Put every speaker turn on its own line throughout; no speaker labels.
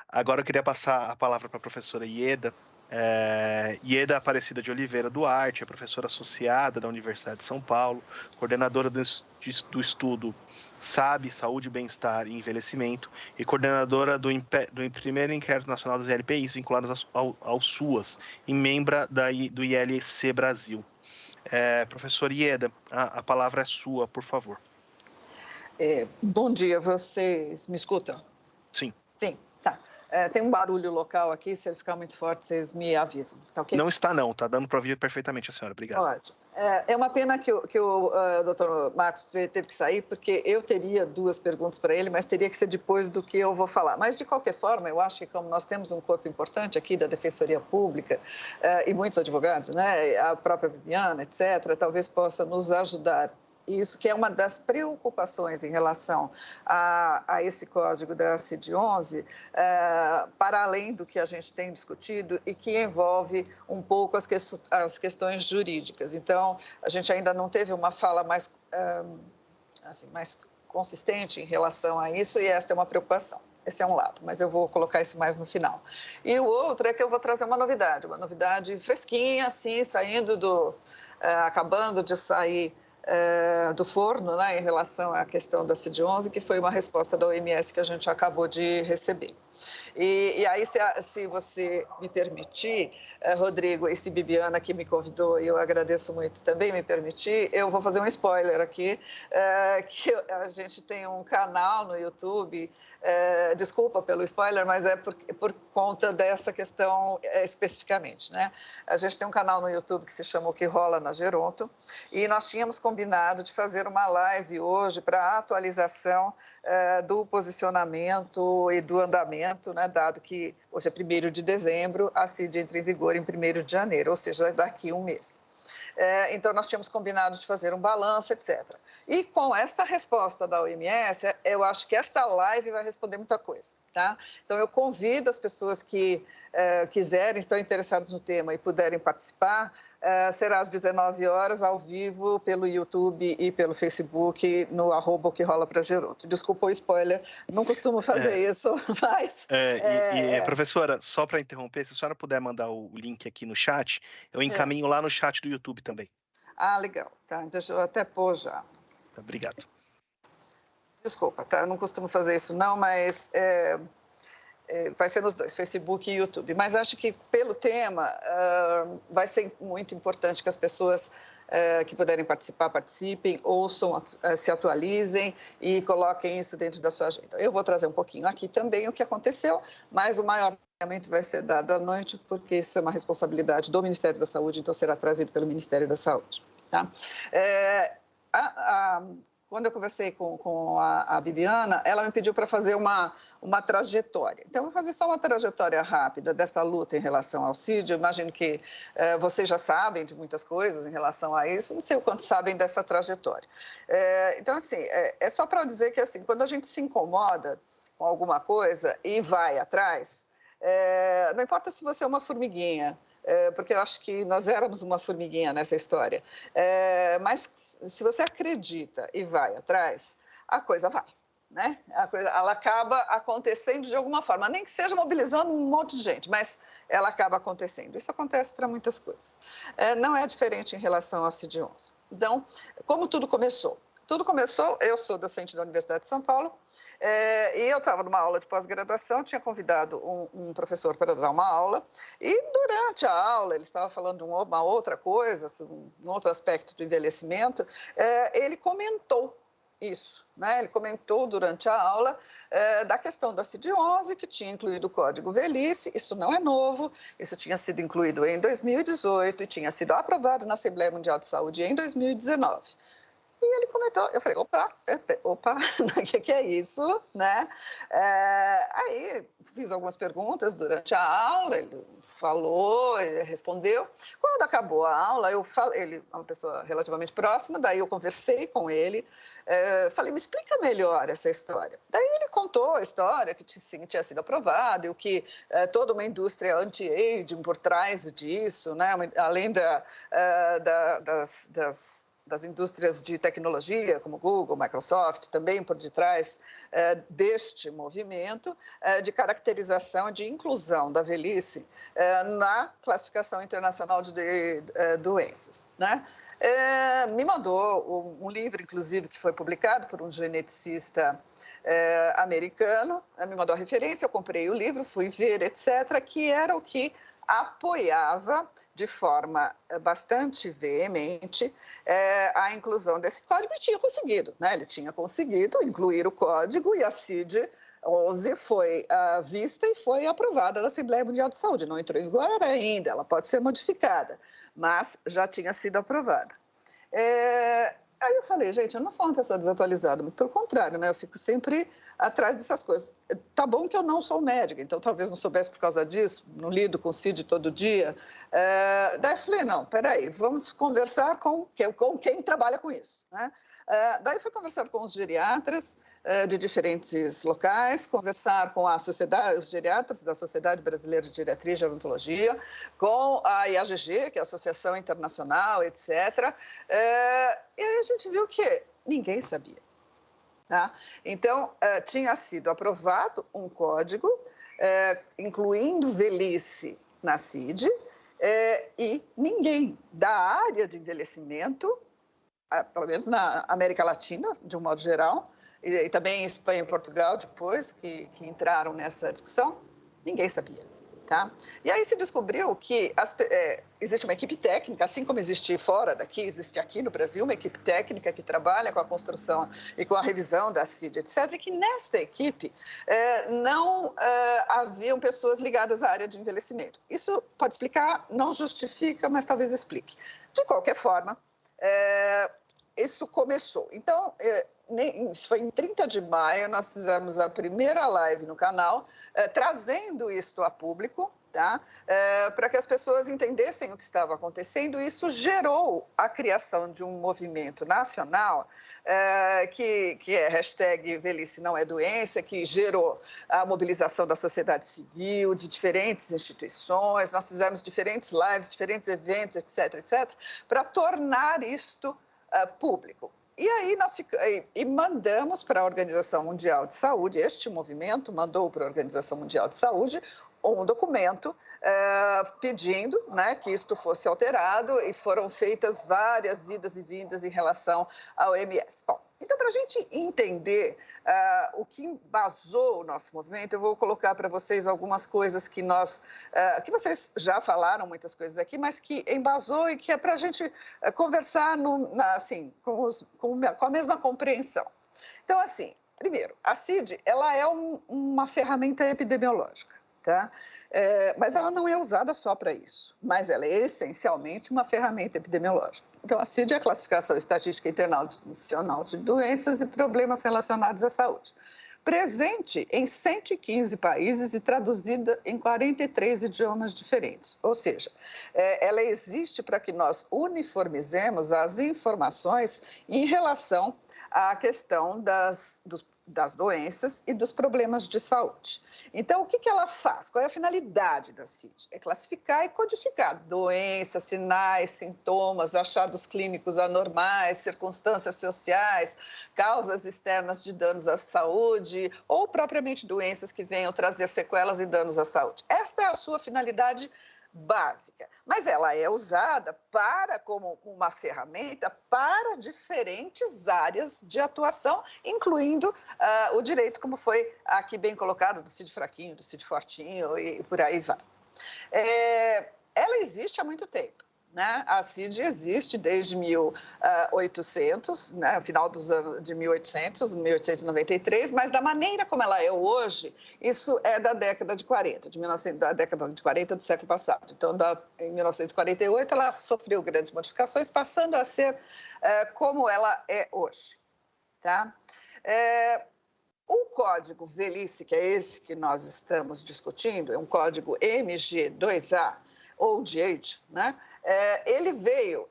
Agora eu queria passar a palavra para a professora Ieda. Ieda Aparecida de Oliveira Duarte, é professora associada da Universidade de São Paulo, coordenadora do estudo SAB, Saúde, Bem-Estar e Envelhecimento, e coordenadora do primeiro Inquérito Nacional das LPIs vinculadas ao SUAS, e membra do ILC Brasil. Professora Ieda, a palavra é sua, por favor.
Bom dia, vocês me escutam?
Sim.
Sim, tá. Tem um barulho local aqui, se ele ficar muito forte, vocês me avisam, tá ok?
Não está não, tá dando para ouvir perfeitamente a senhora, obrigado.
Ótimo. É uma pena que o doutor Marcos teve que sair, porque eu teria duas perguntas para ele, mas teria que ser depois do que eu vou falar. Mas, de qualquer forma, eu acho que como nós temos um corpo importante aqui da Defensoria Pública e muitos advogados, né, a própria Viviana, etc., talvez possa nos ajudar. Isso que é uma das preocupações em relação a esse código da CID-11, para além do que a gente tem discutido e que envolve um pouco as questões jurídicas. Então, a gente ainda não teve uma fala mais consistente em relação a isso e esta é uma preocupação. Esse é um lado, mas eu vou colocar isso mais no final. E o outro é que eu vou trazer uma novidade fresquinha, assim, acabando de sair do forno, né, em relação à questão da CID-11, que foi uma resposta da OMS que a gente acabou de receber. E aí, se você me permitir, Rodrigo, e se Bibiana que me convidou, e eu agradeço muito também me permitir, eu vou fazer um spoiler aqui, que a gente tem um canal no YouTube, desculpa pelo spoiler, mas é por conta dessa questão especificamente, né? A gente tem um canal no YouTube que se chama O Que Rola na Geronto, e nós tínhamos combinado de fazer uma live hoje para atualização do posicionamento e do andamento, né, dado que hoje é 1º de dezembro, a CID entra em vigor em 1º de janeiro, ou seja, daqui a um mês. Então, nós tínhamos combinado de fazer um balanço, etc. E com esta resposta da OMS, eu acho que esta live vai responder muita coisa, tá? Então, eu convido as pessoas que quiserem, estão interessadas no tema e puderem participar, será às 19 horas, ao vivo, pelo YouTube e pelo Facebook, no @o que rola para Geronto. Desculpa o spoiler, não costumo fazer isso, mas...
Professora, só para interromper, se a senhora puder mandar o link aqui no chat, eu encaminho lá no chat do YouTube também.
Ah, legal. Tá, deixa eu até pôr já.
Tá, obrigado.
Desculpa, tá? Eu não costumo fazer isso não, mas vai ser nos dois, Facebook e YouTube. Mas acho que pelo tema vai ser muito importante que as pessoas que puderem participar, participem, ouçam, se atualizem e coloquem isso dentro da sua agenda. Eu vou trazer um pouquinho aqui também o que aconteceu, mas o maior acompanhamento vai ser dado à noite, porque isso é uma responsabilidade do Ministério da Saúde, então será trazido pelo Ministério da Saúde. Tá? Quando eu conversei com a Bibiana, ela me pediu para fazer uma trajetória. Então, eu vou fazer só uma trajetória rápida dessa luta em relação ao CID. Eu imagino que vocês já sabem de muitas coisas em relação a isso, não sei o quanto sabem dessa trajetória. Então, assim, é só para dizer que, assim, quando a gente se incomoda com alguma coisa e vai atrás, não importa se você é uma formiguinha, porque eu acho que nós éramos uma formiguinha nessa história. Mas se você acredita e vai atrás, a coisa vai, né? Ela acaba acontecendo de alguma forma, nem que seja mobilizando um monte de gente, mas ela acaba acontecendo. Isso acontece para muitas coisas. Não é diferente em relação à CID-11. Então, como tudo começou? Tudo começou, eu sou docente da Universidade de São Paulo, e eu estava numa aula de pós-graduação, tinha convidado um professor para dar uma aula, e durante a aula, ele estava falando de uma outra coisa, um outro aspecto do envelhecimento, ele comentou isso, né? Ele comentou durante a aula da questão da CID-11, que tinha incluído o Código Velhice. Isso não é novo, isso tinha sido incluído em 2018 e tinha sido aprovado na Assembleia Mundial de Saúde em 2019. E ele comentou, eu falei, opa, o que é isso, né? Aí fiz algumas perguntas durante a aula, ele falou, ele respondeu. Quando acabou a aula, ele é uma pessoa relativamente próxima, daí eu conversei com ele, falei, me explica melhor essa história. Daí ele contou a história, que tinha sido aprovado, e o que toda uma indústria anti-aging por trás disso, né? Além das das indústrias de tecnologia, como Google, Microsoft, também por detrás deste movimento de caracterização, de inclusão da velhice na classificação internacional de doenças, né? Me mandou um livro, inclusive, que foi publicado por um geneticista americano, me mandou a referência, eu comprei o livro, fui ver, etc., que era o que apoiava de forma bastante veemente a inclusão desse código e tinha conseguido, né? Ele tinha conseguido incluir o código e a CID-11 foi vista e foi aprovada na Assembleia Mundial de Saúde. Não entrou em vigor ainda, ela pode ser modificada, mas já tinha sido aprovada. Aí eu falei, gente, eu não sou uma pessoa desatualizada, muito pelo contrário, né? Eu fico sempre atrás dessas coisas. Tá bom que eu não sou médica, então talvez não soubesse por causa disso, não lido com CID todo dia. Daí eu falei, não, peraí, vamos conversar com quem trabalha com isso, né? Daí fui conversar com os geriatras de diferentes locais, conversar com os geriatras da Sociedade Brasileira de Geriatria e Gerontologia, com a IAGG, que é a Associação Internacional, etc. E aí a gente viu que ninguém sabia. Tá? Então, tinha sido aprovado um código, incluindo velhice na CID, e ninguém da área de envelhecimento, pelo menos na América Latina, de um modo geral, e também em Espanha e Portugal, depois que entraram nessa discussão, ninguém sabia. Tá? E aí se descobriu que existe uma equipe técnica, assim como existe fora daqui, existe aqui no Brasil uma equipe técnica que trabalha com a construção e com a revisão da CID, etc., e que nesta equipe não haviam pessoas ligadas à área de envelhecimento. Isso pode explicar, não justifica, mas talvez explique. De qualquer forma, isso começou. Então, foi em 30 de maio, nós fizemos a primeira live no canal, trazendo isto a público, tá? Para que as pessoas entendessem o que estava acontecendo. Isso gerou a criação de um movimento nacional, que é hashtag Velhice Não é Doença, que gerou a mobilização da sociedade civil, de diferentes instituições. Nós fizemos diferentes lives, diferentes eventos, etc., para tornar isto público. E aí nós mandamos para a Organização Mundial de Saúde, este movimento mandou para a Organização Mundial de Saúde um documento pedindo, né, que isto fosse alterado, e foram feitas várias idas e vindas em relação à OMS. Bom, então, para a gente entender o que embasou o nosso movimento, eu vou colocar para vocês algumas coisas que vocês já falaram, muitas coisas aqui, mas que embasou e que é para a gente conversar assim, com a mesma compreensão. Então, assim, primeiro, a CID ela é uma ferramenta epidemiológica. Tá? Mas ela não é usada só para isso, mas ela é essencialmente uma ferramenta epidemiológica. Então, a CID é a Classificação Estatística Internacional de Doenças e Problemas Relacionados à Saúde. Presente em 115 países e traduzida em 43 idiomas diferentes. Ou seja, ela existe para que nós uniformizemos as informações em relação à questão das doenças e dos problemas de saúde. Então, o que ela faz? Qual é a finalidade da CID? É classificar e codificar doenças, sinais, sintomas, achados clínicos anormais, circunstâncias sociais, causas externas de danos à saúde ou propriamente doenças que venham trazer sequelas e danos à saúde. Esta é a sua finalidade básica, mas ela é usada como uma ferramenta para diferentes áreas de atuação, incluindo o direito, como foi aqui bem colocado, do CID fraquinho, do CID fortinho e por aí vai. Ela existe há muito tempo. Né? A CID existe desde 1800, né? Final dos anos de 1893, mas da maneira como ela é hoje, isso é da década de 40, da década de 40 do século passado. Então, em 1948, ela sofreu grandes modificações, passando a ser como ela é hoje. Tá? O código velhice, que é esse que nós estamos discutindo, é um código MG2A, Old Age, né? Ele veio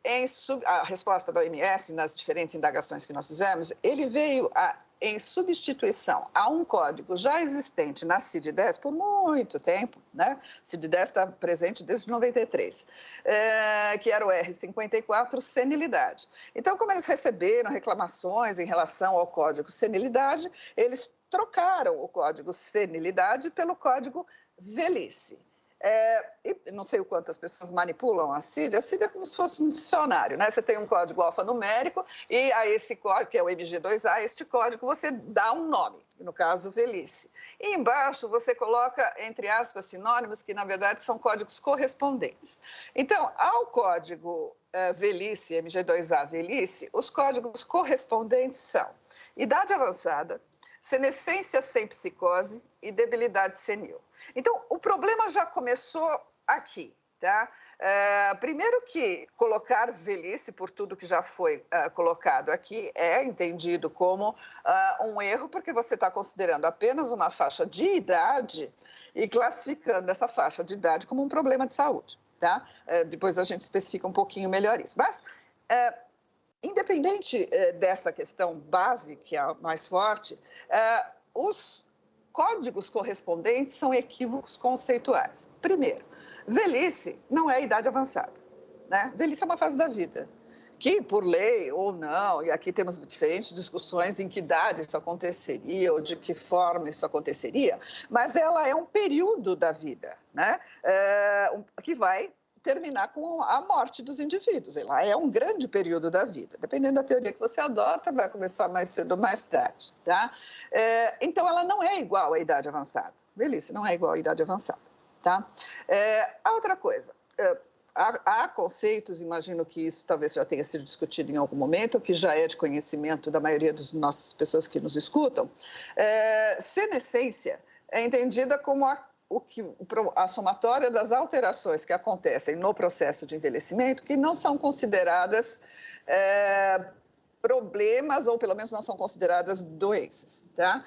a resposta da OMS nas diferentes indagações que nós fizemos, ele veio a em substituição a um código já existente na CID-10 por muito tempo, né? CID-10 está presente desde 93, que era o R54, senilidade. Então, como eles receberam reclamações em relação ao código senilidade, eles trocaram o código senilidade pelo código velhice. E não sei o quanto as pessoas manipulam a CID é como se fosse um dicionário, né? Você tem um código alfanumérico e a esse código, que é o MG2A, este código você dá um nome, no caso, velhice. E embaixo você coloca, entre aspas, sinônimos, que na verdade são códigos correspondentes. Então, ao código velhice, MG2A velhice, os códigos correspondentes são idade avançada, senescência sem psicose e debilidade senil. Então, o problema já começou aqui, tá? Primeiro que colocar velhice por tudo que já foi colocado aqui é entendido como um erro, porque você está considerando apenas uma faixa de idade e classificando essa faixa de idade como um problema de saúde, tá? Depois a gente especifica um pouquinho melhor isso. Mas independente dessa questão base, que é a mais forte, os códigos correspondentes são equívocos conceituais. Primeiro, velhice não é idade avançada, né? Velhice é uma fase da vida, que por lei ou não, e aqui temos diferentes discussões em que idade isso aconteceria ou de que forma isso aconteceria, mas ela é um período da vida, né? Que vai terminar com a morte dos indivíduos. Ela é um grande período da vida. Dependendo da teoria que você adota, vai começar mais cedo ou mais tarde, tá? Então, ela não é igual à idade avançada. Velhice não é igual à idade avançada, tá? A outra coisa, há conceitos, imagino que isso talvez já tenha sido discutido em algum momento, que já é de conhecimento da maioria das nossas pessoas que nos escutam. Senescência é entendida como a somatória das alterações que acontecem no processo de envelhecimento, que não são consideradas problemas, ou pelo menos não são consideradas doenças, tá?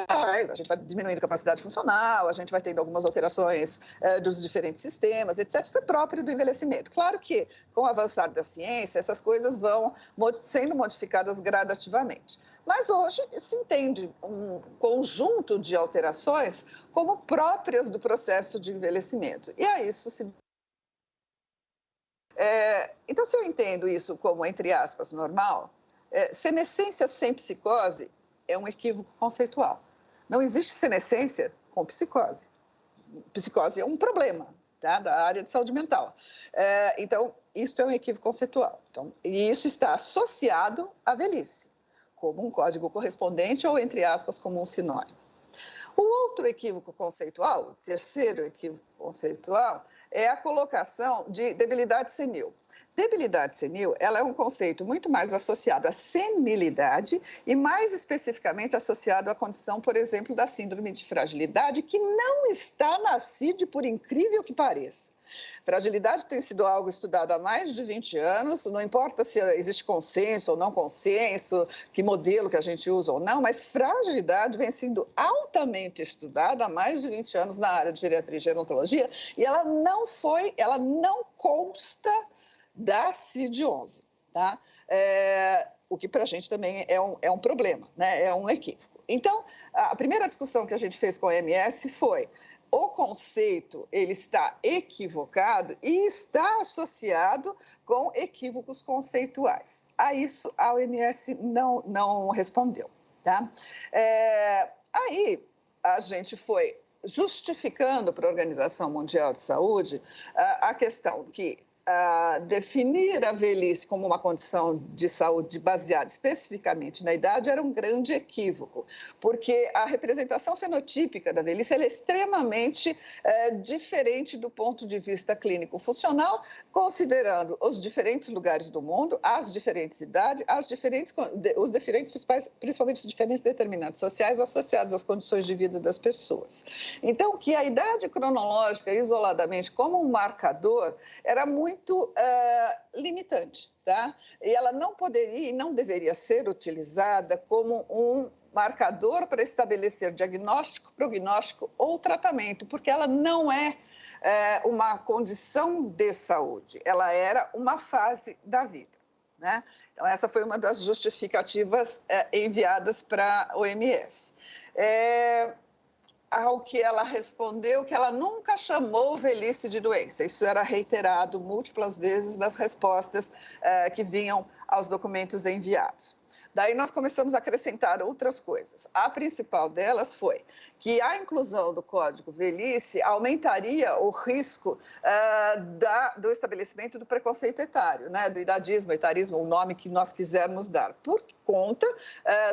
A gente vai diminuindo a capacidade funcional, a gente vai tendo algumas alterações dos diferentes sistemas, etc. Isso é próprio do envelhecimento. Claro que, com o avançar da ciência, essas coisas vão sendo modificadas gradativamente. Mas hoje se entende um conjunto de alterações como próprias do processo de envelhecimento. E a isso se... Então, se eu entendo isso como, entre aspas, normal, senescência sem psicose é um equívoco conceitual. Não existe senescência com psicose. Psicose é um problema, tá, da área de saúde mental. Então, isso é um equívoco conceitual. Então, e isso está associado à velhice, como um código correspondente ou, entre aspas, como um sinônimo. O outro equívoco conceitual, o terceiro equívoco conceitual, é a colocação de debilidade senil. Debilidade senil, ela é um conceito muito mais associado à senilidade e mais especificamente associado à condição, por exemplo, da síndrome de fragilidade, que não está na CID, por incrível que pareça. Fragilidade tem sido algo estudado há mais de 20 anos, não importa se existe consenso ou não consenso, que modelo que a gente usa ou não, mas fragilidade vem sendo altamente estudada há mais de 20 anos na área de geriatria e gerontologia e ela não consta da CID-11, tá? O que para a gente também é um problema, né? É um equívoco. Então, a primeira discussão que a gente fez com a OMS foi: o conceito ele está equivocado e está associado com equívocos conceituais. A isso a OMS não respondeu, tá? Aí a gente foi justificando para a Organização Mundial de Saúde a questão que definir a velhice como uma condição de saúde baseada especificamente na idade era um grande equívoco, porque a representação fenotípica da velhice ela é extremamente diferente do ponto de vista clínico-funcional, considerando os diferentes lugares do mundo, as diferentes idades, os diferentes principalmente os diferentes determinantes sociais associados às condições de vida das pessoas. Então, que a idade cronológica isoladamente como um marcador era muito limitante, tá? E ela não poderia e não deveria ser utilizada como um marcador para estabelecer diagnóstico, prognóstico ou tratamento, porque ela não é uma condição de saúde, ela era uma fase da vida. né? Então, essa foi uma das justificativas enviadas para a OMS. Ao que ela respondeu que ela nunca chamou velhice de doença. Isso era reiterado múltiplas vezes nas respostas que vinham aos documentos enviados. Daí nós começamos a acrescentar outras coisas. A principal delas foi que a inclusão do Código Velhice aumentaria o risco do estabelecimento do preconceito etário, né? Do idadismo, etarismo, o nome que nós quisermos dar, por conta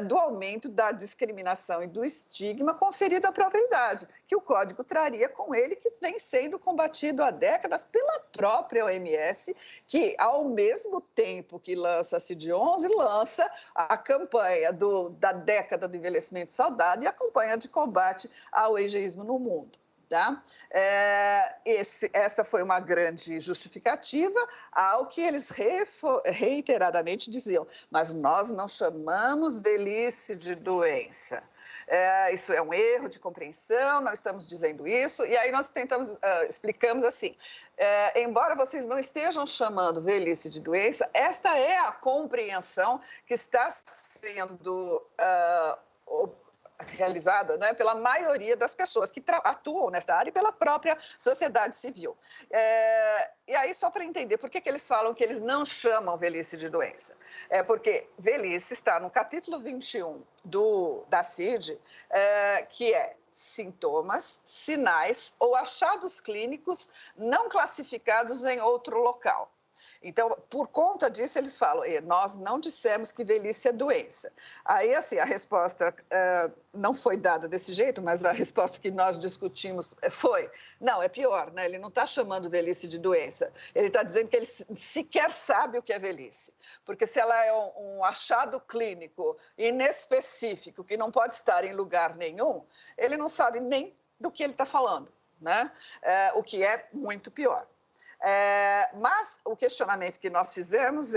do aumento da discriminação e do estigma conferido à própria idade, que o Código traria com ele, que vem sendo combatido há décadas pela própria OMS, que, ao mesmo tempo que lança a CID-11, lança a campanha da década do envelhecimento saudável e a campanha de combate ao ageísmo no mundo. Tá? Essa foi uma grande justificativa ao que eles reiteradamente diziam, mas nós não chamamos velhice de doença. Isso é um erro de compreensão, não estamos dizendo isso. E aí nós explicamos assim, embora vocês não estejam chamando velhice de doença, esta é a compreensão que está sendo realizada, né, pela maioria das pessoas que atuam nesta área e pela própria sociedade civil. E aí, só para entender, por que eles falam que eles não chamam velhice de doença? Porque velhice está no capítulo 21 da CID, que é sintomas, sinais ou achados clínicos não classificados em outro local. Então, por conta disso, eles falam, nós não dissemos que velhice é doença. Aí, assim, a resposta não foi dada desse jeito, mas a resposta que nós discutimos foi, não, é pior, né? Ele não está chamando velhice de doença, ele está dizendo que ele sequer sabe o que é velhice. Porque se ela é um achado clínico inespecífico, que não pode estar em lugar nenhum, ele não sabe nem do que ele está falando, né? O que é muito pior. Mas o questionamento que nós fizemos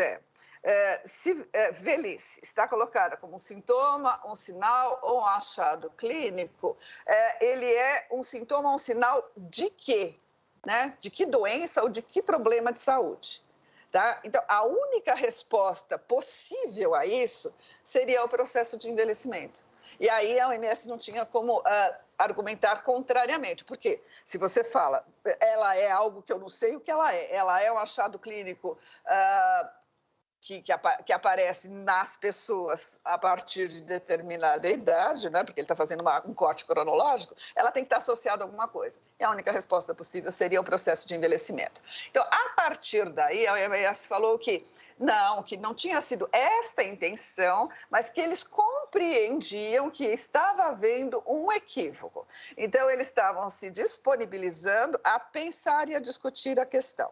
se velhice está colocada como um sintoma, um sinal ou um achado clínico, ele é um sintoma ou um sinal de quê? Né? De que doença ou de que problema de saúde? Tá? Então, a única resposta possível a isso seria o processo de envelhecimento. E aí a OMS não tinha como argumentar contrariamente, porque se você fala, ela é algo que eu não sei o que ela é um achado clínico que aparece nas pessoas a partir de determinada idade, né? Porque ele está fazendo um corte cronológico, ela tem que estar associada a alguma coisa. E a única resposta possível seria o processo de envelhecimento. Então, a partir daí, a OMS falou que não tinha sido esta a intenção, mas que eles compreendiam que estava havendo um equívoco. Então, eles estavam se disponibilizando a pensar e a discutir a questão.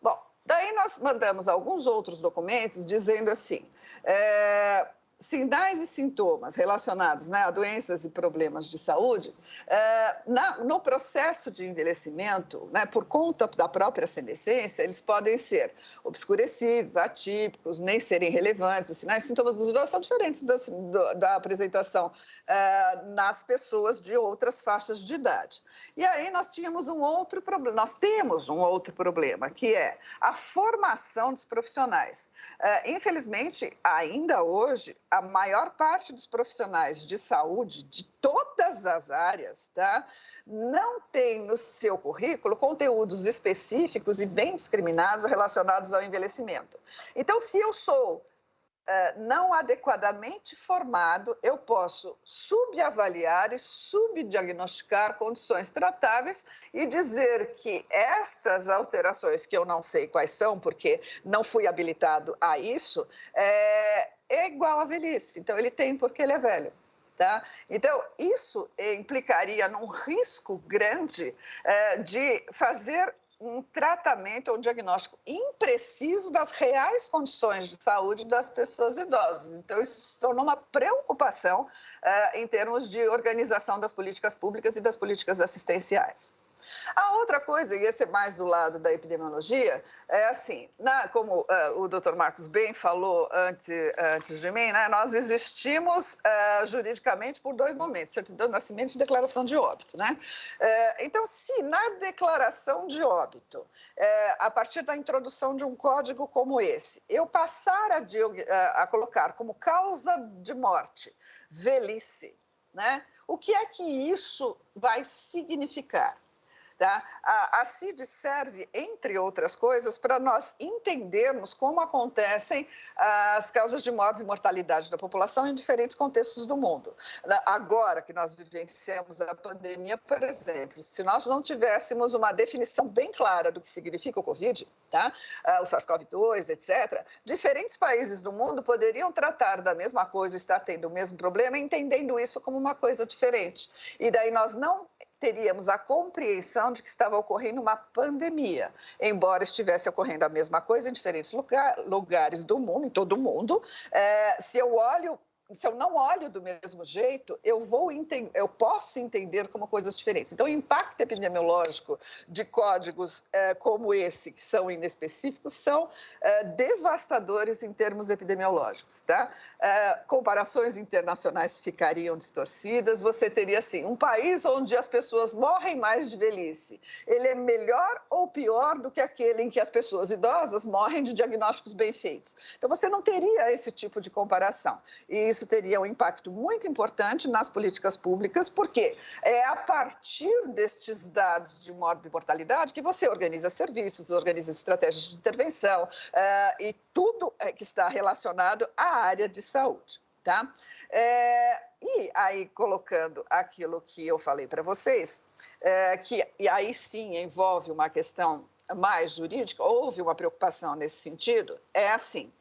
Bom, daí nós mandamos alguns outros documentos dizendo assim, sinais e sintomas relacionados, né, a doenças e problemas de saúde, no processo de envelhecimento, né, por conta da própria senescência, eles podem ser obscurecidos, atípicos, nem serem relevantes. Os sinais e sintomas dos idosos são diferentes da apresentação nas pessoas de outras faixas de idade. E aí nós temos um outro problema, que é a formação dos profissionais. Infelizmente, ainda hoje, a maior parte dos profissionais de saúde, de todas as áreas, tá, não tem no seu currículo conteúdos específicos e bem discriminados relacionados ao envelhecimento. Então, se eu sou não adequadamente formado, eu posso subavaliar e subdiagnosticar condições tratáveis e dizer que estas alterações, que eu não sei quais são, porque não fui habilitado a isso, é igual à velhice. Então, ele tem porque ele é velho. Tá? Então, isso implicaria num risco grande de fazer um tratamento ou um diagnóstico impreciso das reais condições de saúde das pessoas idosas. Então, isso se tornou uma preocupação em termos de organização das políticas públicas e das políticas assistenciais. A outra coisa, e esse é mais do lado da epidemiologia, é assim, como o Dr. Marcos bem falou antes de mim, né, nós existimos juridicamente por 2 momentos, certidão de nascimento e declaração de óbito. Né? Então, se na declaração de óbito, a partir da introdução de um código como esse, eu passar a colocar como causa de morte velhice, né, o que é que isso vai significar? Tá? A CID serve, entre outras coisas, para nós entendermos como acontecem as causas de morte e mortalidade da população em diferentes contextos do mundo. Agora que nós vivenciamos a pandemia, por exemplo, se nós não tivéssemos uma definição bem clara do que significa o Covid, tá? O SARS-CoV-2, etc., diferentes países do mundo poderiam tratar da mesma coisa, estar tendo o mesmo problema, entendendo isso como uma coisa diferente. E daí nós não teríamos a compreensão de que estava ocorrendo uma pandemia, embora estivesse ocorrendo a mesma coisa em diferentes lugares do mundo, em todo o mundo. Se eu não olho do mesmo jeito, eu posso entender como coisas diferentes. Então, o impacto epidemiológico de códigos como esse, que são inespecíficos, são devastadores em termos epidemiológicos. Tá? Comparações internacionais ficariam distorcidas. Você teria, assim, um país onde as pessoas morrem mais de velhice. Ele é melhor ou pior do que aquele em que as pessoas idosas morrem de diagnósticos bem feitos. Então, você não teria esse tipo de comparação. E isso teria um impacto muito importante nas políticas públicas, porque é a partir destes dados de morte e mortalidade que você organiza serviços, organiza estratégias de intervenção e tudo que está relacionado à área de saúde. Tá? E aí, colocando aquilo que eu falei para vocês, e aí sim envolve uma questão mais jurídica, houve uma preocupação nesse sentido, é assim,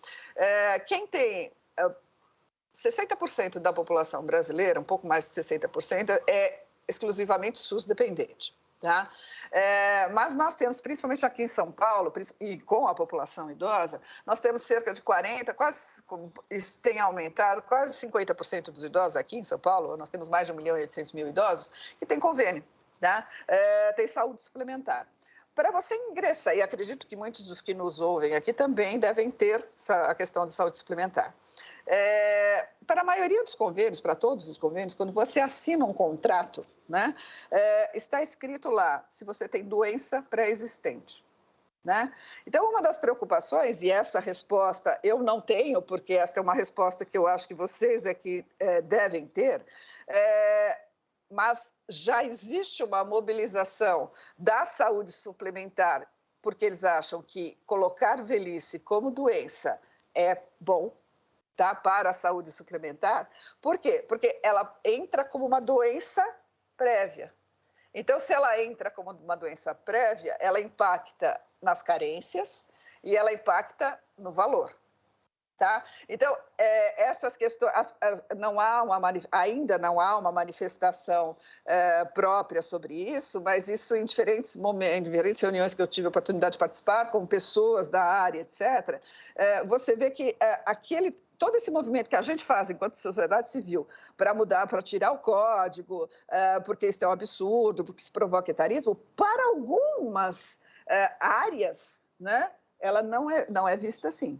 quem tem 60% da população brasileira, um pouco mais de 60%, é exclusivamente SUS dependente. Tá? Mas nós temos, principalmente aqui em São Paulo, e com a população idosa, nós temos cerca de 40%, isso tem aumentado, quase 50% dos idosos aqui em São Paulo, nós temos mais de 1.800.000 idosos, que tem convênio, tá? Tem saúde suplementar. Para você ingressar, e acredito que muitos dos que nos ouvem aqui também devem ter a questão de saúde suplementar. Para a maioria dos convênios, para todos os convênios, quando você assina um contrato, né, está escrito lá se você tem doença pré-existente. Né? Então, uma das preocupações, e essa resposta eu não tenho, porque esta é uma resposta que eu acho que vocês aqui devem ter, mas já existe uma mobilização da saúde suplementar, porque eles acham que colocar velhice como doença é bom, tá, para a saúde suplementar. Por quê? Porque ela entra como uma doença prévia. Então, se ela entra como uma doença prévia, ela impacta nas carências e ela impacta no valor. Tá? Então, essas questões, ainda não há uma manifestação própria sobre isso, mas isso em diferentes momentos, em diferentes reuniões que eu tive a oportunidade de participar com pessoas da área, etc., você vê que todo esse movimento que a gente faz enquanto sociedade civil para mudar, para tirar o código, porque isso é um absurdo, porque isso provoca etarismo, para algumas áreas, né, ela não é vista assim.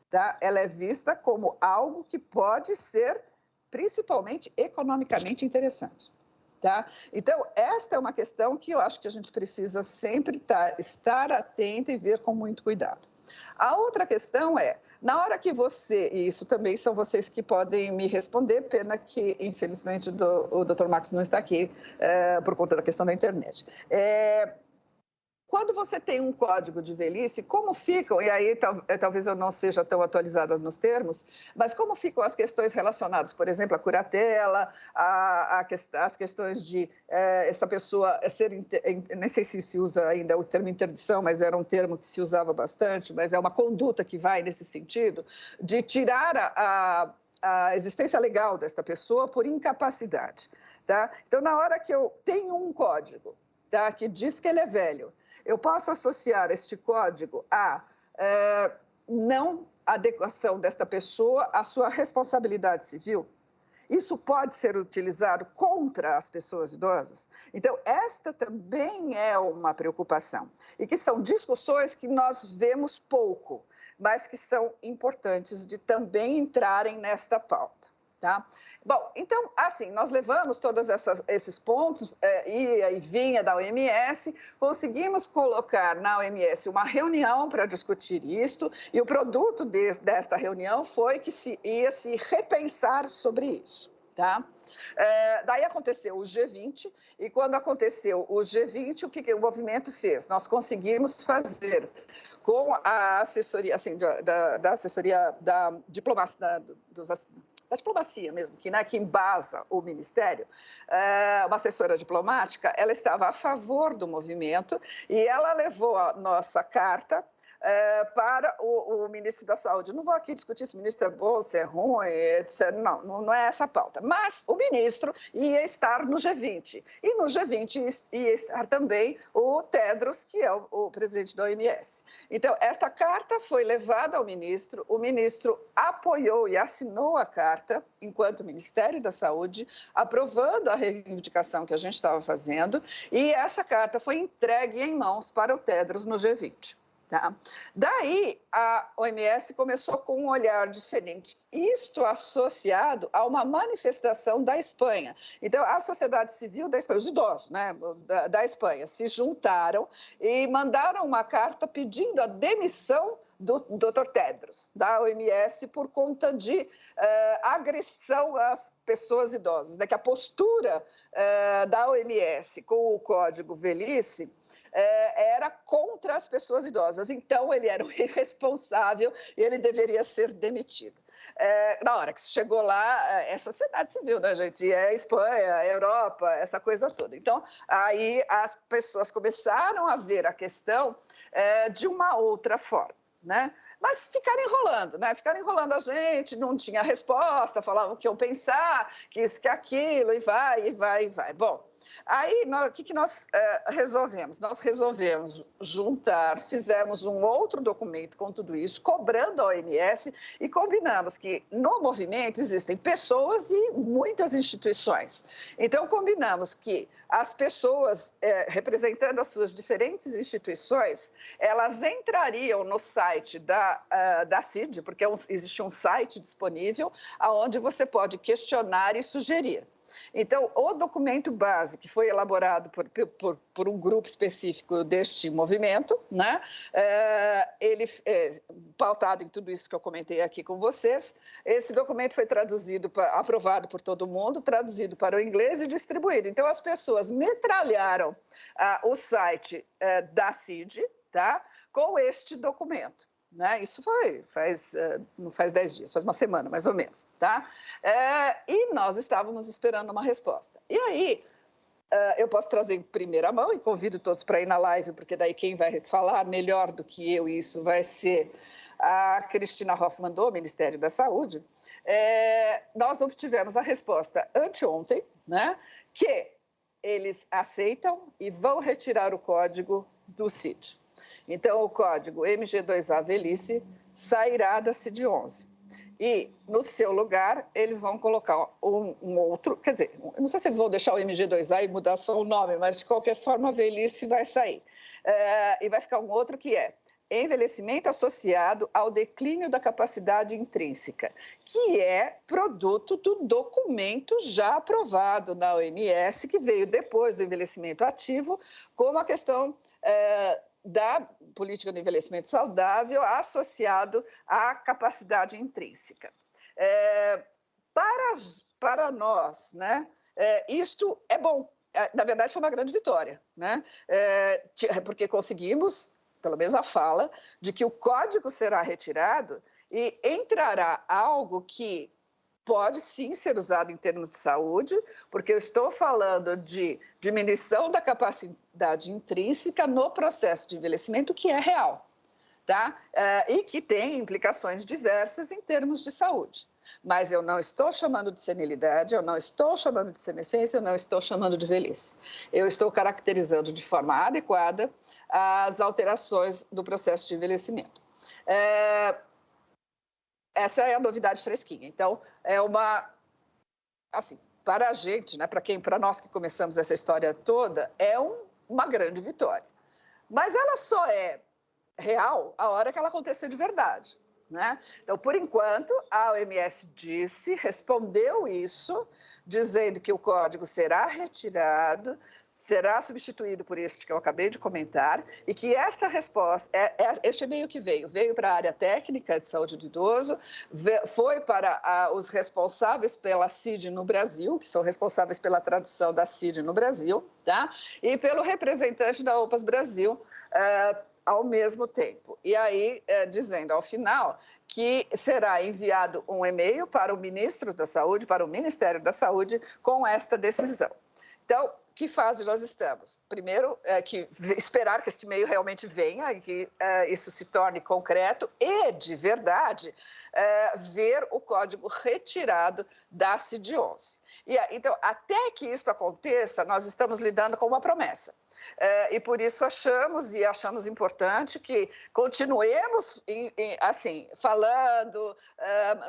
Tá? Ela é vista como algo que pode ser, principalmente, economicamente interessante. Tá? Então, esta é uma questão que eu acho que a gente precisa sempre estar atento e ver com muito cuidado. A outra questão é, na hora que e isso também são vocês que podem me responder, pena que, infelizmente, o Dr. Marcos não está aqui por conta da questão da internet. Quando você tem um código de velhice, como ficam, e aí talvez eu não seja tão atualizada nos termos, mas como ficam as questões relacionadas, por exemplo, à curatela, as questões de essa pessoa nem sei se usa ainda o termo interdição, mas era um termo que se usava bastante, mas é uma conduta que vai nesse sentido, de tirar a existência legal desta pessoa por incapacidade. Tá? Então, na hora que eu tenho um código, tá, que diz que ele é velho, eu posso associar este código à não adequação desta pessoa à sua responsabilidade civil. Isso pode ser utilizado contra as pessoas idosas? Então, esta também é uma preocupação. E que são discussões que nós vemos pouco, mas que são importantes de também entrarem nesta pauta. Tá? Bom, então, assim, nós levamos todos esses pontos, ia e vinha da OMS, conseguimos colocar na OMS uma reunião para discutir isto, e o produto desta reunião foi que ia se repensar sobre isso. Tá? Daí aconteceu o G20, e quando aconteceu o G20, o que o movimento fez? Nós conseguimos fazer com a assessoria, assim, da assessoria da diplomacia, da diplomacia mesmo, que embasa o Ministério, uma assessora diplomática, ela estava a favor do movimento e ela levou a nossa carta para o ministro da Saúde. Não vou aqui discutir se o ministro é bom, se é ruim, etc. Não é essa a pauta. Mas o ministro ia estar no G20. E no G20 ia estar também o Tedros, que é o presidente da OMS. Então, esta carta foi levada ao ministro, o ministro apoiou e assinou a carta, enquanto Ministério da Saúde, aprovando a reivindicação que a gente estava fazendo, e essa carta foi entregue em mãos para o Tedros no G20. Tá? Daí, a OMS começou com um olhar diferente, isto associado a uma manifestação da Espanha. Então, a sociedade civil da Espanha, os idosos, né, da Espanha, se juntaram e mandaram uma carta pedindo a demissão do Dr. Tedros, da OMS, por conta de agressão às pessoas idosas, né? Que a postura da OMS com o Código Velhice era contra as pessoas idosas. Então, ele era um irresponsável e ele deveria ser demitido. Na hora que chegou lá, é sociedade civil, né, gente? É Espanha, é Europa, essa coisa toda. Então, aí as pessoas começaram a ver a questão de uma outra forma, né? Mas ficaram enrolando, né? Ficaram enrolando a gente, não tinha resposta, falavam o que eu pensar, que isso, que aquilo, e vai, e vai, e vai. Bom, aí o que nós resolvemos? Nós resolvemos juntar, fizemos um outro documento com tudo isso, cobrando a OMS, e combinamos que no movimento existem pessoas e muitas instituições. Então, combinamos que as pessoas, representando as suas diferentes instituições, elas entrariam no site da CID, porque existe um site disponível onde você pode questionar e sugerir. Então, o documento base, que foi elaborado por um grupo específico deste movimento, né, ele pautado em tudo isso que eu comentei aqui com vocês, esse documento foi aprovado por todo mundo, traduzido para o inglês e distribuído. Então, as pessoas metralharam o site da CID, tá, com este documento. Né? Isso não faz 10 dias, faz uma semana, mais ou menos. Tá? E nós estávamos esperando uma resposta. E aí, eu posso trazer em primeira mão e convido todos para ir na live, porque daí quem vai falar melhor do que eu isso vai ser a Cristina Hoffmann, do Ministério da Saúde. Nós obtivemos a resposta anteontem, né, que eles aceitam e vão retirar o código do CID. Então, o código MG2A Velhice sairá da CID-11. E, no seu lugar, eles vão colocar um outro... Quer dizer, não sei se eles vão deixar o MG2A e mudar só o nome, mas, de qualquer forma, a velhice vai sair. E vai ficar um outro que é envelhecimento associado ao declínio da capacidade intrínseca, que é produto do documento já aprovado na OMS, que veio depois do envelhecimento ativo, como a questão... da política do envelhecimento saudável associado à capacidade intrínseca. Para nós, né, isto é bom. Na verdade, foi uma grande vitória, né? Porque conseguimos, pelo menos a fala, de que o código será retirado e entrará algo que pode sim ser usado em termos de saúde, porque eu estou falando de diminuição da capacidade intrínseca no processo de envelhecimento, que é real, tá? E que tem implicações diversas em termos de saúde. Mas eu não estou chamando de senilidade, eu não estou chamando de senescência, eu não estou chamando de velhice. Eu estou caracterizando de forma adequada as alterações do processo de envelhecimento. Essa é a novidade fresquinha. Então, assim, para a gente, né, para nós que começamos essa história toda, é uma grande vitória. Mas ela só é real a hora que ela acontecer de verdade, né? Então, por enquanto, a OMS respondeu isso, dizendo que o código será retirado, será substituído por este que eu acabei de comentar, e que esta resposta, este e-mail que veio para a área técnica de saúde do idoso, foi para os responsáveis pela CID no Brasil, que são responsáveis pela tradução da CID no Brasil, tá? E pelo representante da OPAS Brasil, ao mesmo tempo. E aí, dizendo ao final que será enviado um e-mail para o ministro da Saúde, para o Ministério da Saúde, com esta decisão. Então, que fase nós estamos? Primeiro, esperar que este e-mail realmente venha e que isso se torne concreto e, de verdade, ver o código retirado da CID-11. Então, até que isso aconteça, nós estamos lidando com uma promessa. E por isso achamos importante que continuemos assim, falando,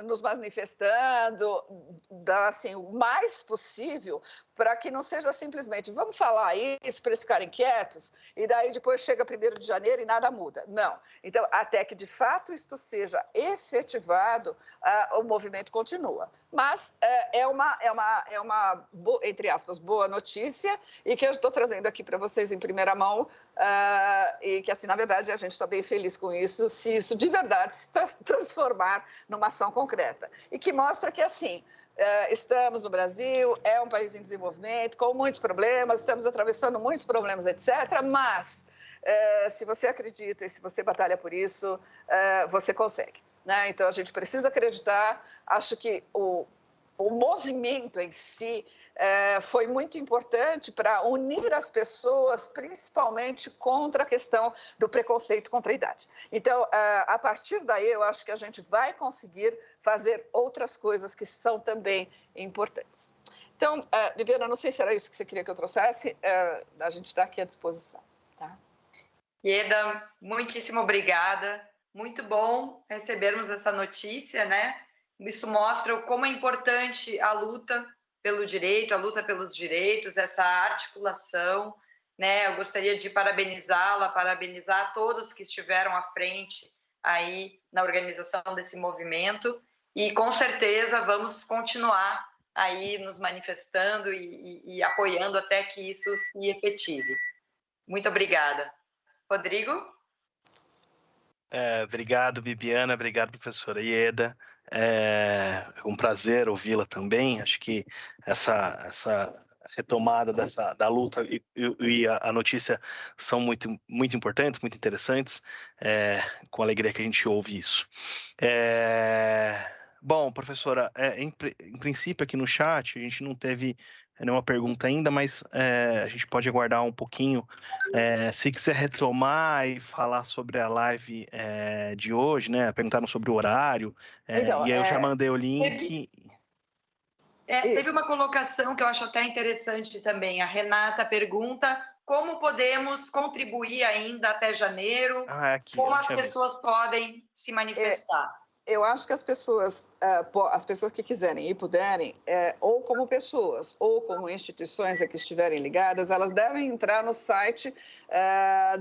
nos manifestando, assim, o mais possível, para que não seja simplesmente vamos falar isso para eles ficarem quietos e daí depois chega 1º de janeiro e nada muda. Não. Então, até que de fato isto seja efetivado, o movimento continua. Mas é uma entre aspas, boa notícia e que eu estou trazendo aqui para vocês em primeira mão, e que, assim, na verdade, a gente está bem feliz com isso, se isso de verdade se transformar numa ação concreta. E que mostra que, assim, estamos no Brasil, é um país em desenvolvimento, com muitos problemas, estamos atravessando muitos problemas, etc., mas se você acredita e se você batalha por isso, você consegue, né? Então, a gente precisa acreditar. Acho que o movimento em si foi muito importante para unir as pessoas, principalmente contra a questão do preconceito contra a idade. Então, a partir daí, eu acho que a gente vai conseguir fazer outras coisas que são também importantes. Então, Viviana, não sei se era isso que você queria que eu trouxesse, a gente está aqui à disposição. Tá?
Ieda, muitíssimo obrigada. Muito bom recebermos essa notícia, né? Isso mostra como é importante a luta pelo direito, a luta pelos direitos, essa articulação, né? Eu gostaria de parabenizá-la, parabenizar todos que estiveram à frente aí na organização desse movimento e com certeza vamos continuar aí nos manifestando e apoiando até que isso se efetive. Muito obrigada. Rodrigo?
Obrigado, Bibiana, obrigado, professora Ieda. É um prazer ouvi-la também. Acho que essa retomada da luta e a notícia são muito, muito importantes, muito interessantes. Com alegria que a gente ouve isso. Bom, professora, em princípio aqui no chat a gente não teve nenhuma pergunta ainda, mas a gente pode aguardar um pouquinho. Se quiser retomar e falar sobre a live de hoje, né? Perguntaram sobre o horário,
Então,
e aí eu já mandei o link.
Teve uma colocação que eu acho até interessante também. A Renata pergunta como podemos contribuir ainda até janeiro, como as pessoas podem se manifestar.
Eu acho que as pessoas que quiserem e puderem, ou como pessoas, ou como instituições a que estiverem ligadas, elas devem entrar no site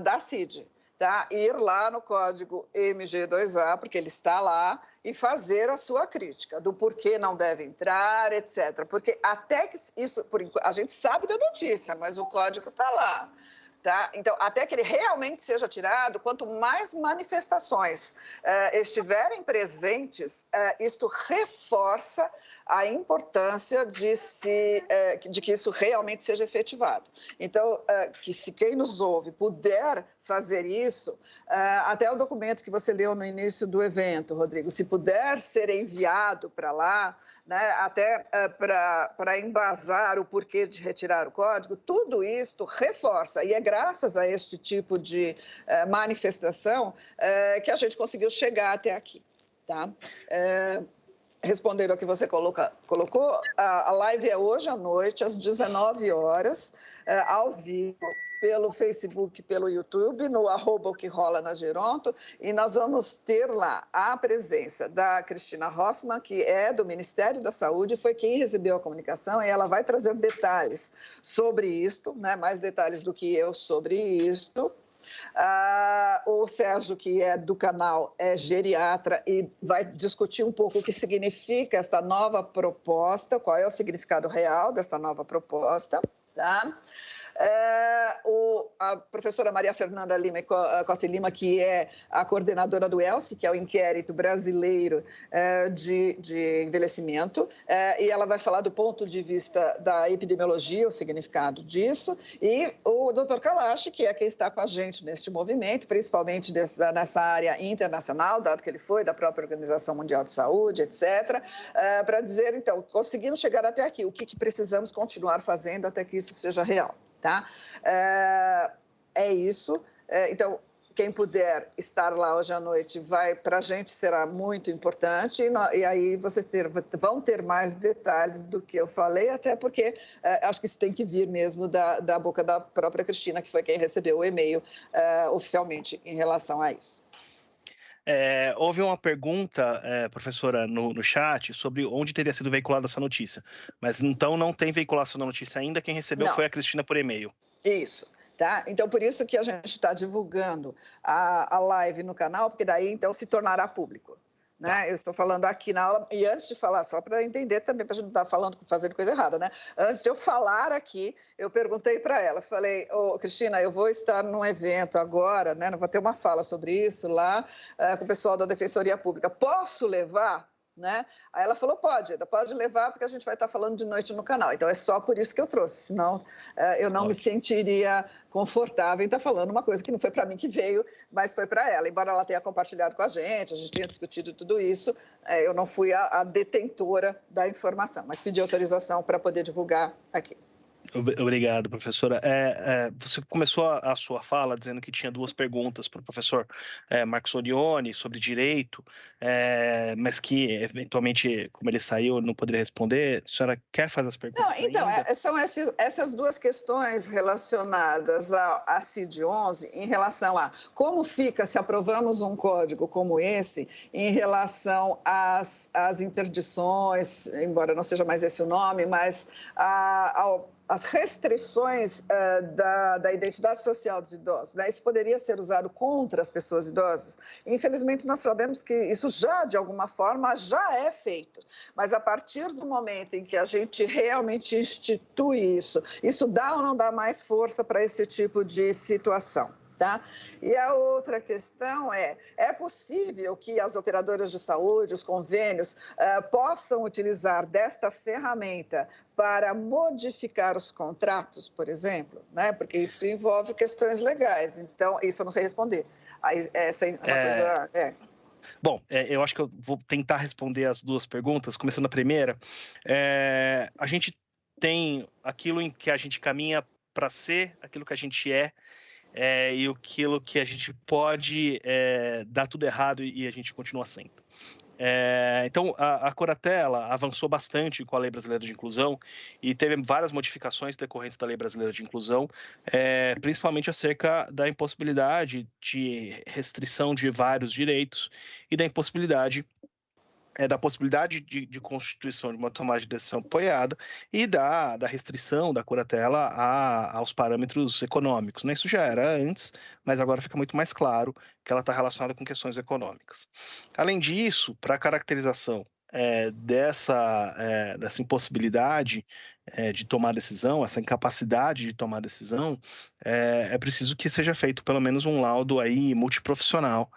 da CID, tá? Ir lá no código MG2A, porque ele está lá, e fazer a sua crítica do porquê não deve entrar, etc. Porque até que isso, a gente sabe da notícia, mas o código está lá. Tá? Então, até que ele realmente seja tirado, quanto mais manifestações estiverem presentes, isto reforça a importância de que isso realmente seja efetivado. Então, que se quem nos ouve puder fazer isso, até o documento que você leu no início do evento, Rodrigo, se puder ser enviado para lá, né, até para embasar o porquê de retirar o código, tudo isto reforça, e é graças a este tipo de manifestação que a gente conseguiu chegar até aqui. Tá? Respondendo ao que você colocou, a live é hoje à noite, às 19 horas, ao vivo. pelo Facebook, pelo YouTube, no @o que rola na Geronto, e nós vamos ter lá a presença da Cristina Hoffmann, que é do Ministério da Saúde, foi quem recebeu a comunicação, e ela vai trazer detalhes sobre isto, né, mais detalhes do que eu sobre isto. O Sérgio, que é do canal, é geriatra e vai discutir um pouco o que significa esta nova proposta, qual é o significado real desta nova proposta, tá? A professora Maria Fernanda Lima Costa Lima, que é a coordenadora do ELSE, que é o Inquérito Brasileiro de Envelhecimento, e ela vai falar do ponto de vista da epidemiologia, o significado disso, e o Dr. Kalash, que é quem está com a gente neste movimento, principalmente nessa área internacional, dado que ele foi da própria Organização Mundial de Saúde, etc., para dizer, então, conseguimos chegar até aqui, o que precisamos continuar fazendo até que isso seja real. Tá? É isso. Então, quem puder estar lá hoje à noite, para a gente será muito importante, e aí vocês vão ter mais detalhes do que eu falei, até porque acho que isso tem que vir mesmo da boca da própria Cristina, que foi quem recebeu o e-mail oficialmente em relação a isso.
Houve uma pergunta, professora, no chat, sobre onde teria sido veiculada essa notícia. Mas então não tem veiculação da notícia ainda, quem recebeu foi a Cristina por e-mail.
Isso. Tá? Então, por isso que a gente está divulgando a live no canal, porque daí então se tornará público. Né? Tá. Eu estou falando aqui na aula, e antes de falar, só para entender também, para a gente não estar fazendo coisa errada, né? Antes de eu falar aqui, eu perguntei para ela, falei, Cristina, eu vou estar num evento agora, né? Vou ter uma fala sobre isso lá com o pessoal da Defensoria Pública. Posso levar? Né? Aí ela falou, pode levar, porque a gente vai estar falando de noite no canal. Então, é só por isso que eu trouxe, senão eu não me sentiria confortável em estar falando uma coisa que não foi para mim que veio, mas foi para ela. Embora ela tenha compartilhado com a gente tenha discutido tudo isso, eu não fui a detentora da informação, mas pedi autorização para poder divulgar aqui.
Obrigado, professora. Você começou a sua fala dizendo que tinha duas perguntas para o professor Marcos Orione sobre direito, mas que, eventualmente, como ele saiu, não poderia responder. A senhora quer fazer as perguntas?
Não, então, são essas duas questões relacionadas à CID-11 em relação a como fica se aprovamos um código como esse em relação às interdições, embora não seja mais esse o nome, mas as restrições da identidade social dos idosos, né? Isso poderia ser usado contra as pessoas idosas. Infelizmente, nós sabemos que isso já, de alguma forma, já é feito. Mas a partir do momento em que a gente realmente institui isso dá ou não dá mais força para esse tipo de situação? Tá? E a outra questão é possível que as operadoras de saúde, os convênios, possam utilizar desta ferramenta para modificar os contratos, por exemplo, né? Porque isso envolve questões legais. Então, isso eu não sei responder. Essa é uma coisa...
Bom, eu acho que eu vou tentar responder as duas perguntas, começando a primeira. A gente tem aquilo em que a gente caminha para ser, aquilo que a gente é, e aquilo que a gente pode dar tudo errado e a gente continua sendo. Então, a Coratella avançou bastante com a Lei Brasileira de Inclusão e teve várias modificações decorrentes da Lei Brasileira de Inclusão, principalmente acerca da impossibilidade de restrição de vários direitos e da impossibilidade da possibilidade de constituição de uma tomada de decisão apoiada e da restrição da curatela aos parâmetros econômicos, né? Isso já era antes, mas agora fica muito mais claro que ela está relacionada com questões econômicas. Além disso, para a caracterização dessa impossibilidade de tomar decisão, essa incapacidade de tomar decisão, é preciso que seja feito pelo menos um laudo aí multiprofissional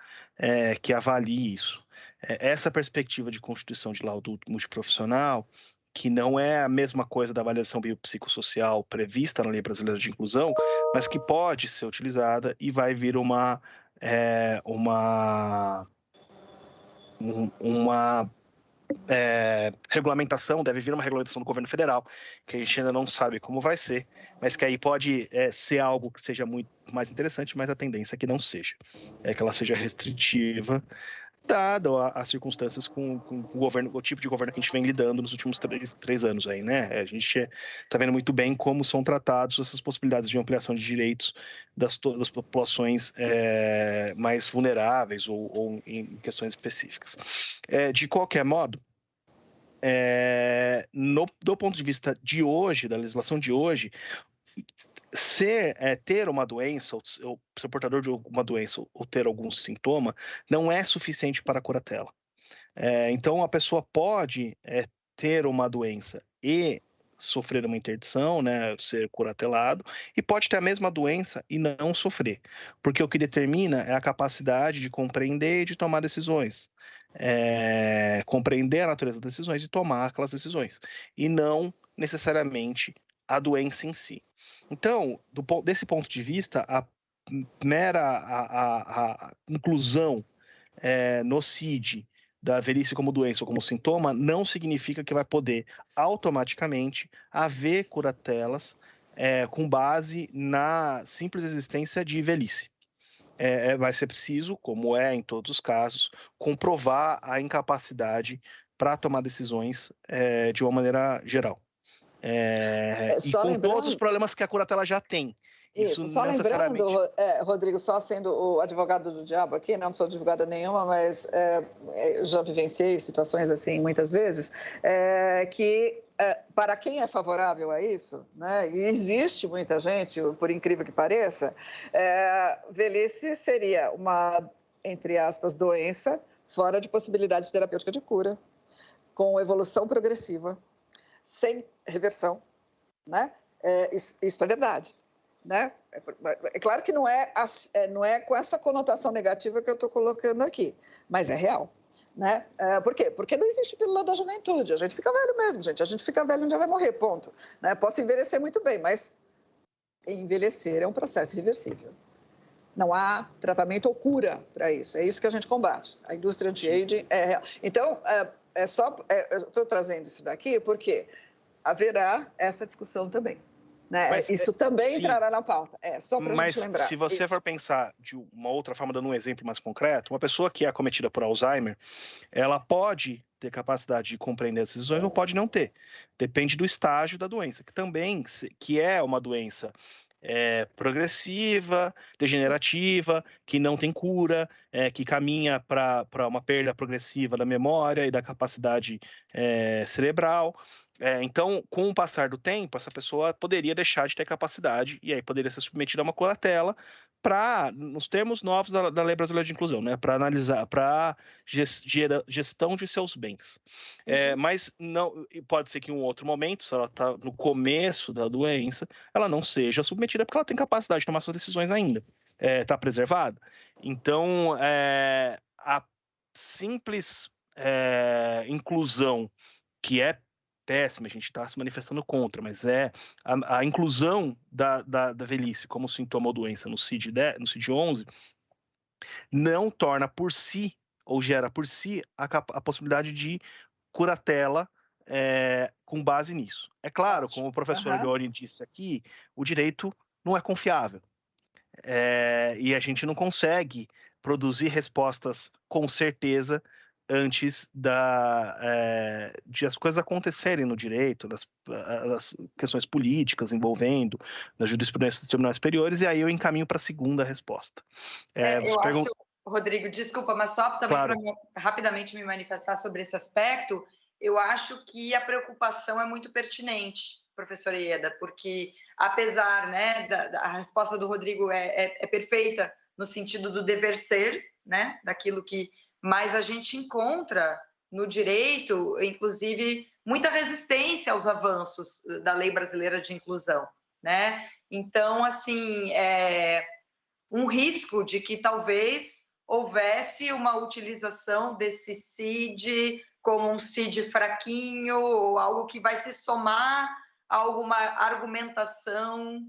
que avalie isso. Essa perspectiva de constituição de laudo multiprofissional, que não é a mesma coisa da avaliação biopsicossocial prevista na Lei Brasileira de Inclusão, mas que pode ser utilizada e vai vir uma regulamentação, deve vir uma regulamentação do governo federal, que a gente ainda não sabe como vai ser, mas que aí pode ser algo que seja muito mais interessante, mas a tendência é que não seja, que ela seja restritiva dado as circunstâncias com o governo, o tipo de governo que a gente vem lidando nos últimos três anos aí, né? A gente está vendo muito bem como são tratados essas possibilidades de ampliação de direitos das populações mais vulneráveis ou em questões específicas. De qualquer modo, do ponto de vista de hoje, da legislação de hoje, ter uma doença, ou ser portador de uma doença, ou ter algum sintoma, não é suficiente para a curatela. Então, a pessoa pode ter uma doença e sofrer uma interdição, né, ser curatelado, e pode ter a mesma doença e não sofrer, porque o que determina é a capacidade de compreender e de tomar decisões. Compreender a natureza das decisões e tomar aquelas decisões, e não necessariamente a doença em si. Então, desse ponto de vista, a mera a inclusão no CID da velhice como doença ou como sintoma não significa que vai poder automaticamente haver curatelas com base na simples existência de velhice. Vai ser preciso, como é em todos os casos, comprovar a incapacidade para tomar decisões de uma maneira geral. E com todos os problemas que a curatela já tem.
Isso, só lembrando, Rodrigo, só sendo o advogado do diabo aqui, não sou advogada nenhuma, mas eu já vivenciei situações assim muitas vezes, que para quem é favorável a isso, né, e existe muita gente, por incrível que pareça, velhice seria uma, entre aspas, doença fora de possibilidade terapêutica de cura, com evolução progressiva, sem reversão, né? Isso é verdade, né? É claro que não é com essa conotação negativa que eu estou colocando aqui, mas é real, né? Por quê? Porque não existe pílula da juventude, a gente fica velho mesmo, gente, a gente fica velho um dia vai morrer, ponto. Né? Posso envelhecer muito bem, mas envelhecer é um processo reversível. Não há tratamento ou cura para isso, é isso que a gente combate. A indústria anti-aging é real. Então, eu estou trazendo isso daqui porque haverá essa discussão também. Né? Mas, isso também entrará na pauta. Só para a gente lembrar.
Mas se você for pensar de uma outra forma, dando um exemplo mais concreto, uma pessoa que é acometida por Alzheimer, ela pode ter capacidade de compreender as decisões ou pode não ter. Depende do estágio da doença, que é uma doença progressiva, degenerativa, que não tem cura, que caminha para uma perda progressiva da memória e da capacidade cerebral. Então, com o passar do tempo, essa pessoa poderia deixar de ter capacidade e aí poderia ser submetida a uma curatela nos termos novos da Lei Brasileira de Inclusão, né, para analisar, para gestão de seus bens. Mas não, pode ser que em um outro momento, se ela está no começo da doença, ela não seja submetida porque ela tem capacidade de tomar suas decisões ainda, está preservada. Então, a simples inclusão, que é péssima, a gente está se manifestando contra, mas a inclusão da velhice como sintoma ou doença no CID-11 não torna por si, ou gera por si, a possibilidade de curatela com base nisso. É claro, como o professor Leone disse aqui, o direito não é confiável. E a gente não consegue produzir respostas com certeza antes de as coisas acontecerem no direito, das questões políticas envolvendo na jurisprudência dos tribunais superiores, e aí eu encaminho para a segunda resposta.
Acho, Rodrigo, desculpa, mas só também para rapidamente me manifestar sobre esse aspecto, eu acho que a preocupação é muito pertinente, professora Ieda, porque apesar, né, a resposta do Rodrigo é perfeita no sentido do dever ser, né, daquilo que mais a gente encontra no direito, inclusive muita resistência aos avanços da Lei Brasileira de Inclusão, né? Então, assim, um risco de que talvez houvesse uma utilização desse CID como um CID fraquinho ou algo que vai se somar a alguma argumentação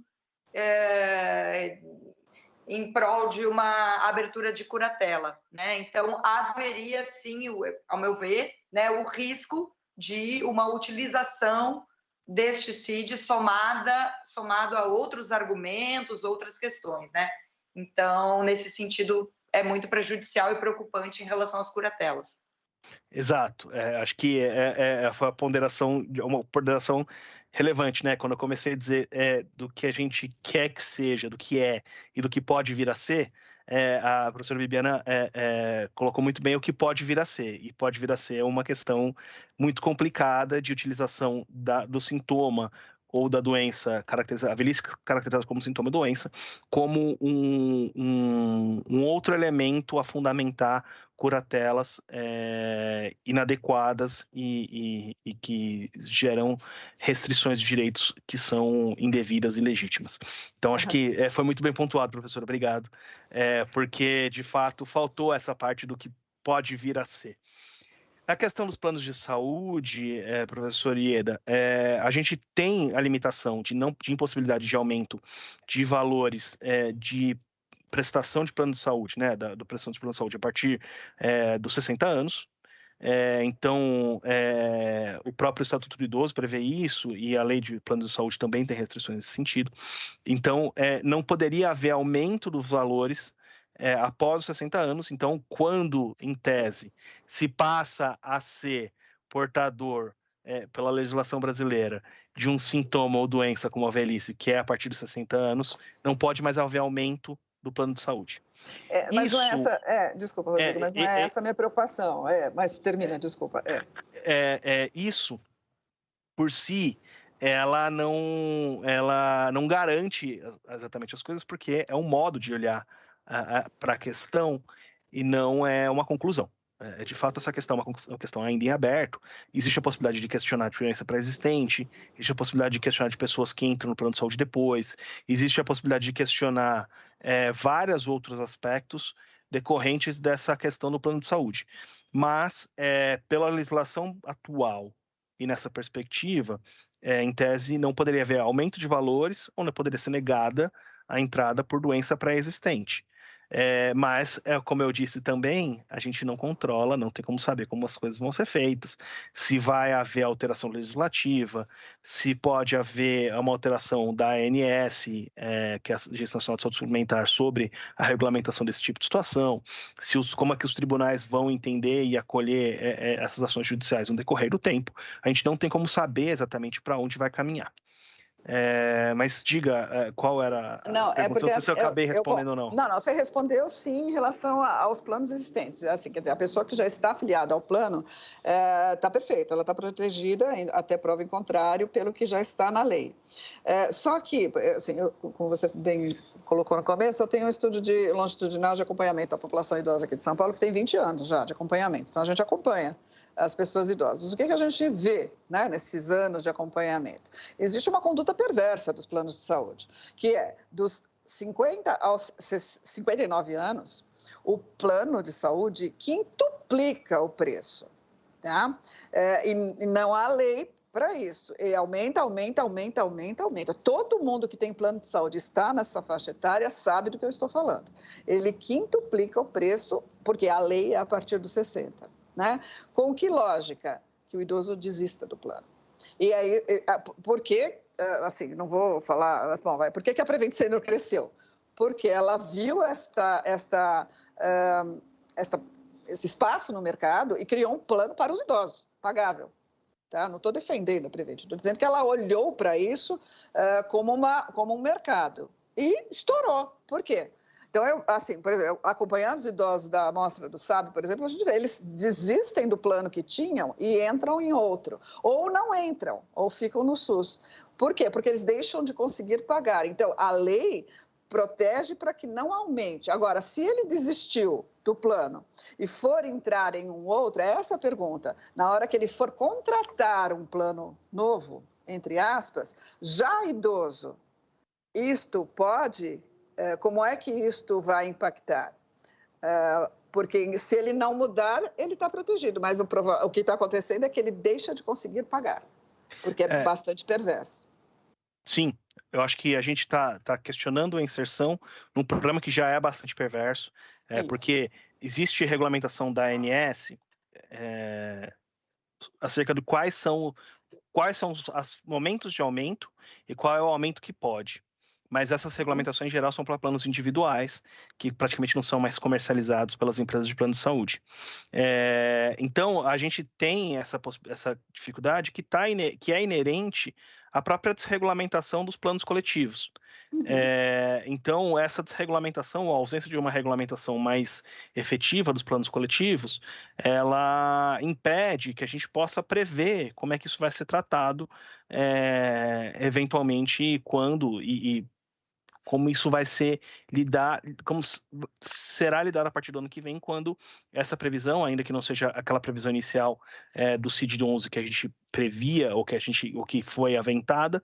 em prol de uma abertura de curatela, né? Então, haveria sim, ao meu ver, né, o risco de uma utilização deste CID somado a outros argumentos, outras questões, né? Então, nesse sentido, é muito prejudicial e preocupante em relação às curatelas.
Exato. Acho que foi uma ponderação relevante, né? Quando eu comecei a dizer do que a gente quer que seja, do que é e do que pode vir a ser, a professora Bibiana colocou muito bem o que pode vir a ser. E pode vir a ser uma questão muito complicada de utilização do sintoma ou da doença, a velhice caracterizada como sintoma da doença, como um outro elemento a fundamentar curatelas inadequadas e que geram restrições de direitos que são indevidas e legítimas. Então, acho que foi muito bem pontuado, professor, obrigado, porque, de fato, faltou essa parte do que pode vir a ser. A questão dos planos de saúde, professor Ieda, a gente tem a limitação de impossibilidade de aumento de valores de prestação de plano de saúde, né, da prestação de plano de saúde a partir dos 60 anos. Então, o próprio Estatuto do Idoso prevê isso e a Lei de Plano de Saúde também tem restrições nesse sentido. Então, não poderia haver aumento dos valores após os 60 anos. Então, quando, em tese, se passa a ser portador, pela legislação brasileira, de um sintoma ou doença como a velhice, que é a partir dos 60 anos, não pode mais haver aumento do plano de saúde.
Mas isso, não é essa... desculpa, Rodrigo, mas não é essa a minha preocupação. Mas termina, desculpa.
Isso, por si, ela não garante exatamente as coisas, porque é um modo de olhar para a questão e não é uma conclusão. De fato, essa questão é uma questão ainda em aberto. Existe a possibilidade de questionar a doença pré-existente, existe a possibilidade de questionar de pessoas que entram no plano de saúde depois, existe a possibilidade de questionar vários outros aspectos decorrentes dessa questão do plano de saúde. Mas, pela legislação atual e nessa perspectiva, em tese, não poderia haver aumento de valores ou não poderia ser negada a entrada por doença pré-existente. Mas, como eu disse também, a gente não controla, não tem como saber como as coisas vão ser feitas, se vai haver alteração legislativa, se pode haver uma alteração da ANS, que é a Agência Nacional de Saúde Suplementar, sobre a regulamentação desse tipo de situação, como é que os tribunais vão entender e acolher essas ações judiciais no decorrer do tempo. A gente não tem como saber exatamente para onde vai caminhar. Mas diga qual era a pergunta, não sei se eu acabei respondendo ou não.
Não, você respondeu sim em relação aos planos existentes. Assim, quer dizer, a pessoa que já está afiliada ao plano está perfeita, ela está protegida, até prova em contrário, pelo que já está na lei. Só que, assim, como você bem colocou no começo, eu tenho um estudo longitudinal de acompanhamento da população idosa aqui de São Paulo, que tem 20 anos já de acompanhamento. Então, a gente acompanha as pessoas idosas. O que a gente vê, né, nesses anos de acompanhamento? Existe uma conduta perversa dos planos de saúde, que é dos 50 aos 59 anos, o plano de saúde quintuplica o preço, tá? E não há lei para isso. E aumenta. Todo mundo que tem plano de saúde está nessa faixa etária sabe do que eu estou falando. Ele quintuplica o preço, porque a lei é a partir dos 60. Né? Com que lógica? Que o idoso desista do plano. E aí, por que, assim, não vou falar, mas bom, por que a Prevent Senior cresceu? Porque ela viu esse espaço no mercado e criou um plano para os idosos, pagável. Tá? Não estou defendendo a Prevent, estou dizendo que ela olhou para isso como um mercado e estourou. Por quê? Então, assim, por exemplo, acompanhando os idosos da amostra do SAB, por exemplo, a gente vê, eles desistem do plano que tinham e entram em outro. Ou não entram, ou ficam no SUS. Por quê? Porque eles deixam de conseguir pagar. Então, a lei protege para que não aumente. Agora, se ele desistiu do plano e for entrar em um outro, é essa a pergunta. Na hora que ele for contratar um plano novo, entre aspas, já idoso, isto pode... Como é que isto vai impactar? Porque se ele não mudar, ele está protegido, mas o que está acontecendo é que ele deixa de conseguir pagar, porque é bastante perverso.
Sim, eu acho que a gente está questionando a inserção num programa que já é bastante perverso, porque existe regulamentação da ANS acerca de quais são os momentos de aumento e qual é o aumento que pode. mas essas regulamentações em geral são para planos individuais, que praticamente não são mais comercializados pelas empresas de plano de saúde. Então, a gente tem essa dificuldade que é inerente à própria desregulamentação dos planos coletivos. Então, essa desregulamentação, ou a ausência de uma regulamentação mais efetiva dos planos coletivos, ela impede que a gente possa prever como é que isso vai ser tratado, eventualmente, quando e como isso vai ser como será lidado a partir do ano que vem, quando essa previsão, ainda que não seja aquela previsão inicial do CID-11 que a gente previa, ou que foi aventada,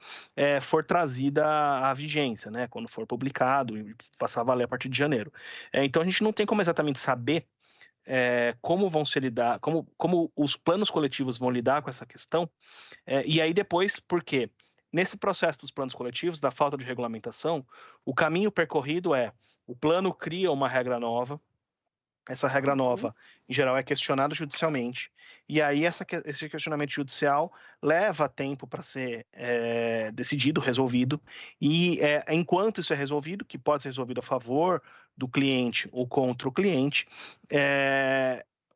for trazida à vigência, né? Quando for publicado e passar a valer a partir de janeiro. Então a gente não tem como exatamente saber como vão se lidar, como os planos coletivos vão lidar com essa questão, e aí depois, por quê? Nesse processo dos planos coletivos, da falta de regulamentação, o caminho percorrido o plano cria uma regra nova. Essa regra nova, em geral, é questionada judicialmente. E aí esse questionamento judicial leva tempo para ser decidido, resolvido. E enquanto isso é resolvido, que pode ser resolvido a favor do cliente ou contra o cliente,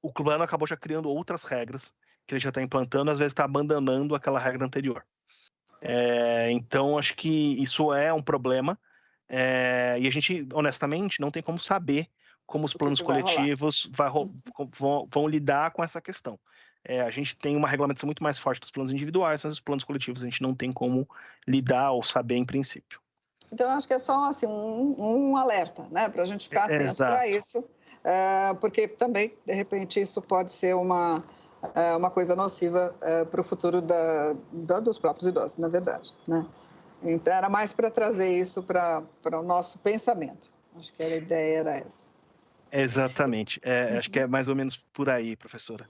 o plano acabou já criando outras regras que ele já está implantando, às vezes está abandonando aquela regra anterior. Então, acho que isso é um problema. E a gente, honestamente, não tem como saber como os planos coletivos vão lidar com essa questão. A gente tem uma regulamentação muito mais forte dos planos individuais, mas os planos coletivos a gente não tem como lidar ou saber em princípio.
Então, acho que é só assim, um alerta, né, para a gente ficar atento para isso, porque também, de repente, isso pode ser uma coisa nociva para o futuro dos próprios idosos, na verdade, né? Então, era mais para trazer isso para o nosso pensamento. Acho que a ideia era essa.
Exatamente. Acho que é mais ou menos por aí, professora.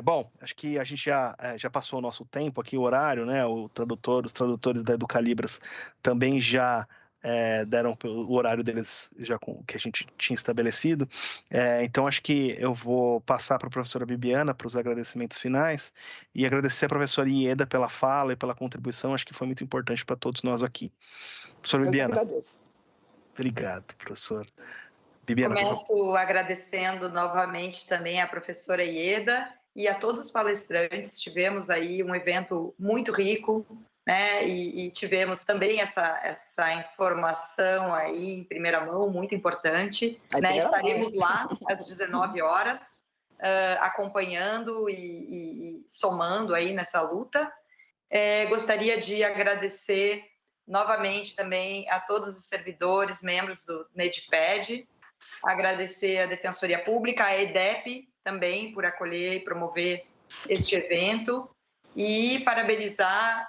Bom, acho que a gente já passou o nosso tempo aqui, o horário, né? Os tradutores da Educalibras também já deram o horário deles já que a gente tinha estabelecido. Então, acho que eu vou passar para a professora Bibiana para os agradecimentos finais e agradecer a professora Ieda pela fala e pela contribuição. Acho que foi muito importante para todos nós aqui. Professora Bibiana.
Eu que agradeço.
Obrigado, professor.
Bibiana, começo agradecendo novamente também a professora Ieda e a todos os palestrantes. Tivemos aí um evento muito rico, né? E tivemos também essa informação aí em primeira mão, muito importante. Né? Estaremos lá às 19 horas, acompanhando e somando aí nessa luta. Gostaria de agradecer novamente também a todos os servidores, membros do NEDPED, agradecer a Defensoria Pública, a EDEP também por acolher e promover este evento e parabenizar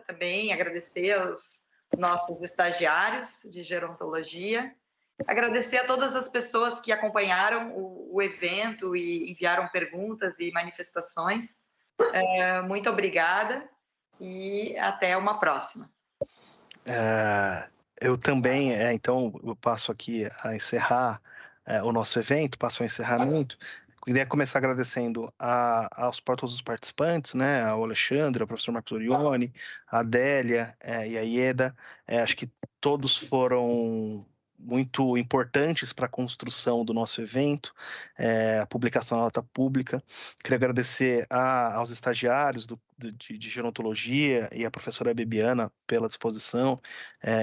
também, agradecer aos nossos estagiários de gerontologia, agradecer a todas as pessoas que acompanharam o evento e enviaram perguntas e manifestações. Muito obrigada e até uma próxima.
Eu também, então, eu passo aqui a encerrar o nosso evento, passo ao encerramento. Queria começar agradecendo a todos os participantes, né? Ao Alexandre, ao professor Marcos Orione, a Adélia e a Ieda. Acho que todos foram muito importantes para a construção do nosso evento, a publicação da nota pública. Queria agradecer aos estagiários de gerontologia e a professora Bibiana pela disposição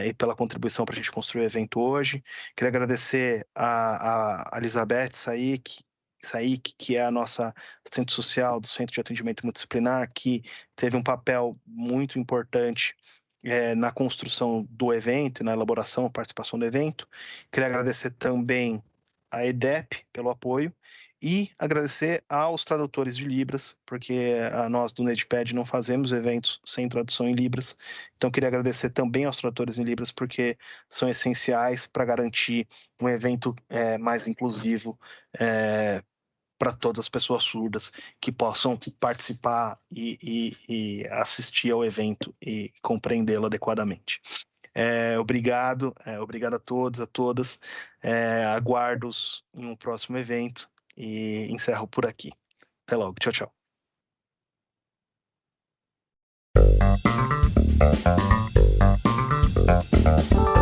e pela contribuição para a gente construir o evento hoje. Queria agradecer a Elizabeth Saik, que é a nossa assistente social do Centro de Atendimento Multidisciplinar, que teve um papel muito importante na construção do evento, na elaboração, participação do evento. Queria agradecer também a EDEP pelo apoio e agradecer aos tradutores de Libras, porque nós do NEDPED não fazemos eventos sem tradução em Libras. Então, queria agradecer também aos tradutores em Libras, porque são essenciais para garantir um evento mais inclusivo para todas as pessoas surdas que possam participar e assistir ao evento e compreendê-lo adequadamente. Obrigado a todos, a todas. Aguardo-os em um próximo evento e encerro por aqui. Até logo. Tchau, tchau.
Música